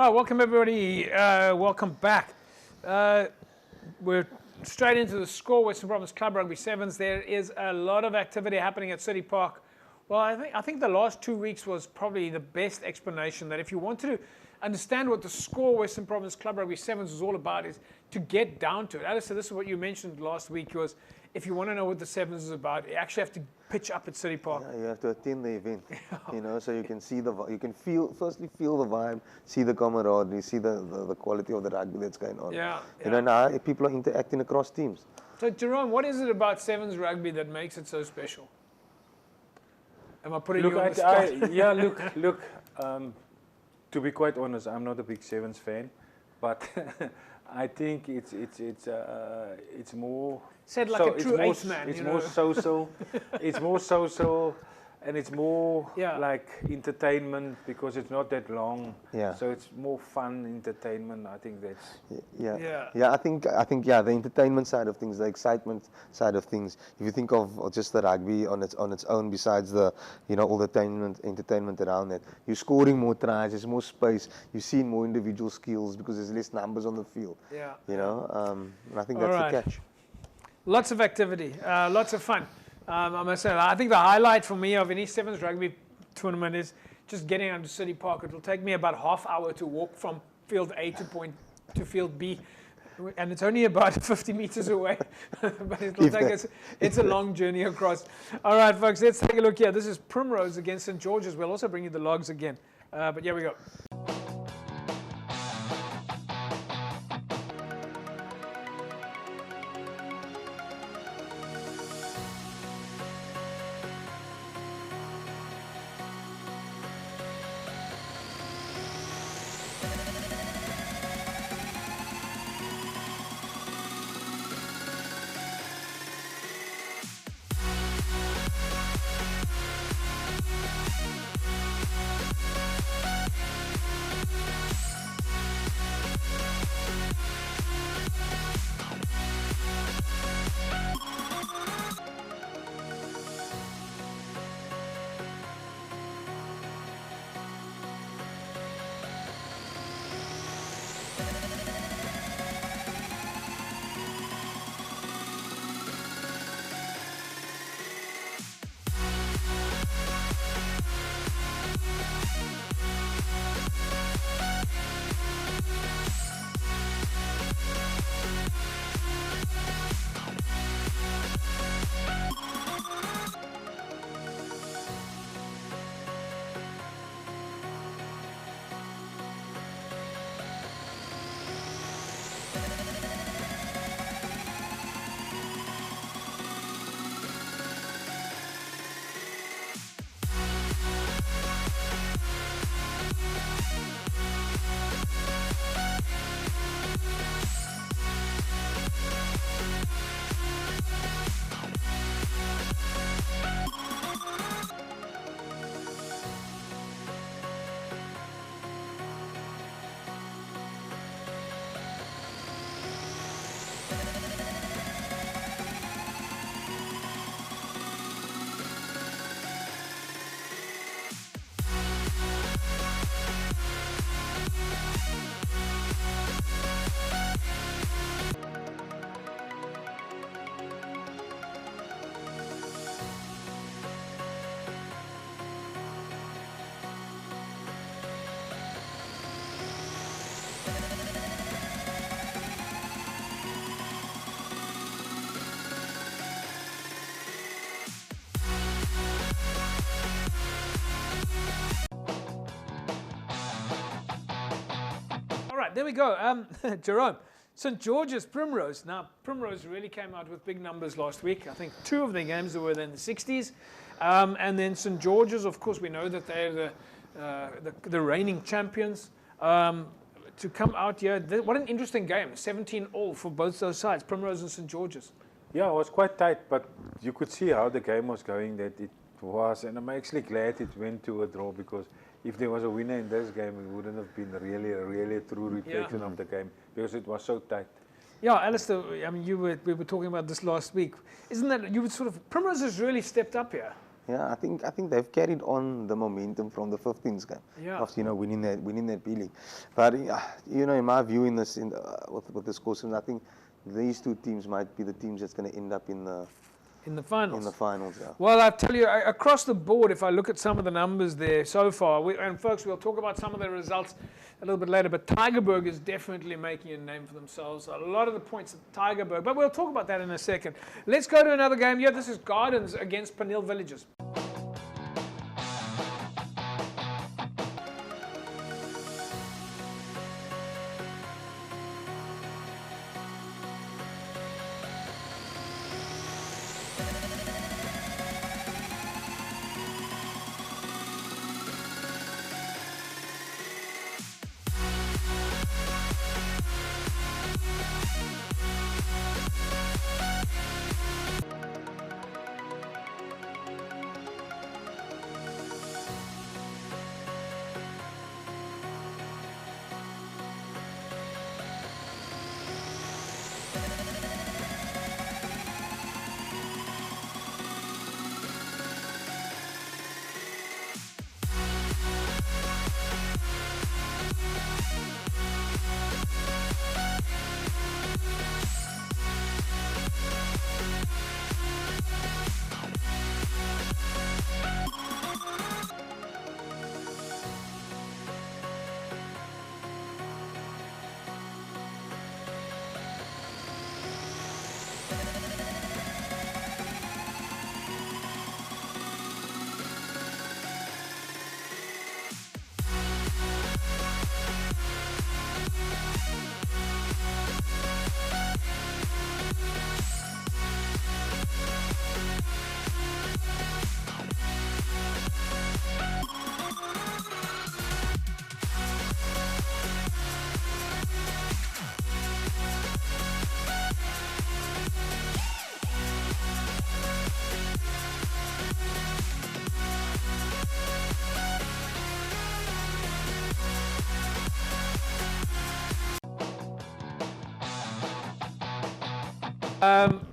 All right, welcome everybody. Welcome back. We're straight into the score. Western Province Club Rugby Sevens. There is a lot of activity happening at City Park. Well, I think the last 2 weeks was probably the best explanation that if you want to understand what the score Western Province Club Rugby Sevens is all about, is to get down to it. Alistair, this is what you mentioned last week, was if you want to know what the Sevens is about, you actually have to pitch up at City Park. Yeah, you have to attend the event, so you can see you can firstly feel the vibe, see the camaraderie, see the quality of the rugby that's going on. Yeah. Now people are interacting across teams. So Jerome, what is it about Sevens rugby that makes it so special? Am I putting you on the spot? Yeah, look. To be quite honest, I'm not a big Sevens fan, but I think it's more. Said like a true ace man. It's more social. It's more social, and it's more like entertainment because it's not that long. Yeah. So it's more fun entertainment. I think that's. I think the entertainment side of things, the excitement side of things. If you think of just the rugby on its own, besides the all the entertainment around it, you're scoring more tries, there's more space, you're seeing more individual skills because there's less numbers on the field. Yeah. And I think that's the catch. Lots of activity, lots of fun. I must say, I think the highlight for me of any Sevens rugby tournament is just getting onto City Park. It will take me about half hour to walk from field A to field B, and it's only about 50 meters away. But it'll take us. It's a long journey across. All right, folks, let's take a look here. This is Primrose against St. George's. We'll also bring you the logs again. But here we go. There we go. Jerome, St. George's, Primrose. Now, Primrose really came out with big numbers last week. I think 2 of their games were in the 60s. And then St. George's, of course, we know that they're the reigning champions. To come out here, what an interesting game. 17-all for both those sides, Primrose and St. George's. Yeah, it was quite tight, but you could see how the game was going, that it was. And I'm actually glad it went to a draw, because if there was a winner in this game, it wouldn't have been really a true reflection of the game, because it was so tight. Yeah, Alistair, I mean, we were talking about this last week. Isn't that, you would sort of, Primrose has really stepped up here. Yeah, I think they've carried on the momentum from the 15th game. Yeah. After winning that B-League. But in my view, in this with this course, I think these two teams might be the teams that's going to end up in the finals. In the finals, yeah. Well, I tell you, across the board, if I look at some of the numbers there so far, and folks, we'll talk about some of the results a little bit later, but Tygerberg is definitely making a name for themselves. A lot of the points at Tygerberg, but we'll talk about that in a second. Let's go to another game. Yeah, this is Gardens against Pniel Villages.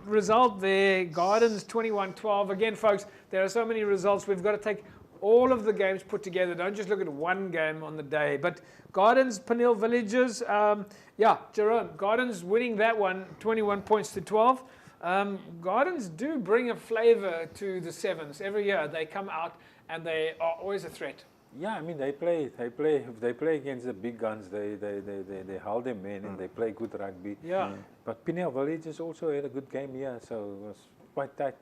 Result there, Gardens 21-12. Again, folks, there are so many results. We've got to take all of the games put together. Don't just look at one game on the day. But Gardens, Pniel Villages, Jerome, Gardens winning that one, 21 points to 12. Gardens do bring a flavor to the sevens. Every year they come out and they are always a threat. Yeah, I mean if they play against the big guns, they hold them in and they play good rugby. Yeah. But Pniel Villages also had a good game here, so it was quite tight.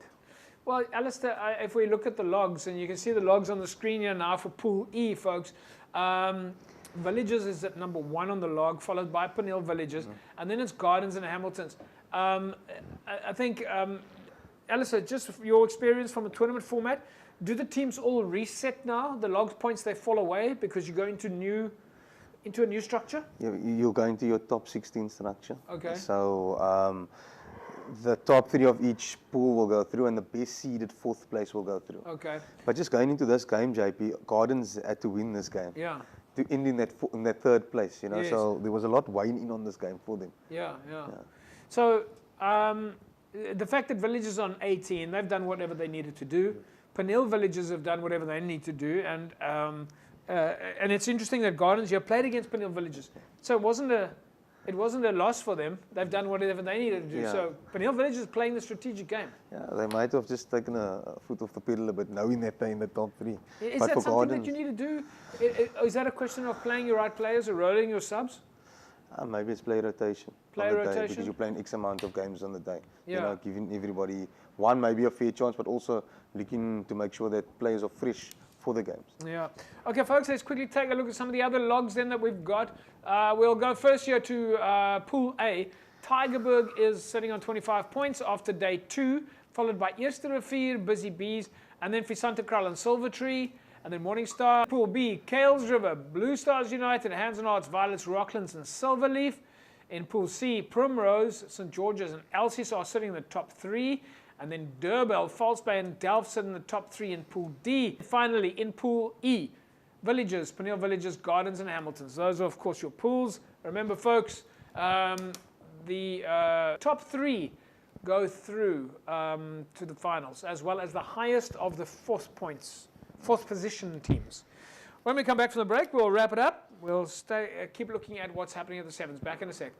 Well, Alistair, if we look at the logs, and you can see the logs on the screen here now for Pool E, folks. Villages is at number 1 on the log, followed by Pniel Villages, and then it's Gardens and Hamiltons. I think, Alistair, just your experience from a tournament format, do the teams all reset now? The log points, they fall away because you go into a new structure? Yeah, you'll go into your top 16 structure. Okay. So the top 3 of each pool will go through, and the best seeded 4th place will go through. Okay. But just going into this game, JP, Gardens had to win this game. Yeah. To end in that 3rd place, Yes. So there was a lot weighing in on this game for them. Yeah. So the fact that Villages on 18, they've done whatever they needed to do. Pniel Villages have done whatever they need to do, and it's interesting that Gardens here played against Pniel Villages, so it wasn't a loss for them. They've done whatever they needed to do. Yeah. So Pniel Villages is playing the strategic game. Yeah, they might have just taken a foot off the pedal a bit, knowing that they're in the top 3. Is but that for something Gardens, that you need to do? Is that a question of playing your right players or rolling your subs? maybe it's play rotation. Play on the rotation? day, because you're playing X amount of games on the day. Yeah. Giving everybody one, maybe a fair chance, but also looking to make sure that players are fresh for the games. Yeah. Okay, folks, let's quickly take a look at some of the other logs then that we've got. We'll go first here to Pool A. Tygerberg is sitting on 25 points after day 2, followed by Eerste Rivier, Busy Bees, and then Visantacral and Silvertree, and then Morningstar. Pool B, Kales River, Blue Stars United, Hands and Hearts, Violets, Rocklands, and Silverleaf. In Pool C, Primrose, St. George's, and Elsies are sitting in the top 3. And then Durbel, False Bay, and Delft sit in the top 3 in Pool D. Finally, in Pool E, Villages, Pniel Villages, Gardens, and Hamiltons. Those are, of course, your pools. Remember, folks, the top 3 go through to the finals, as well as the highest of the fourth position teams. When we come back from the break, we'll wrap it up. We'll keep looking at what's happening at the sevens. Back in a sec.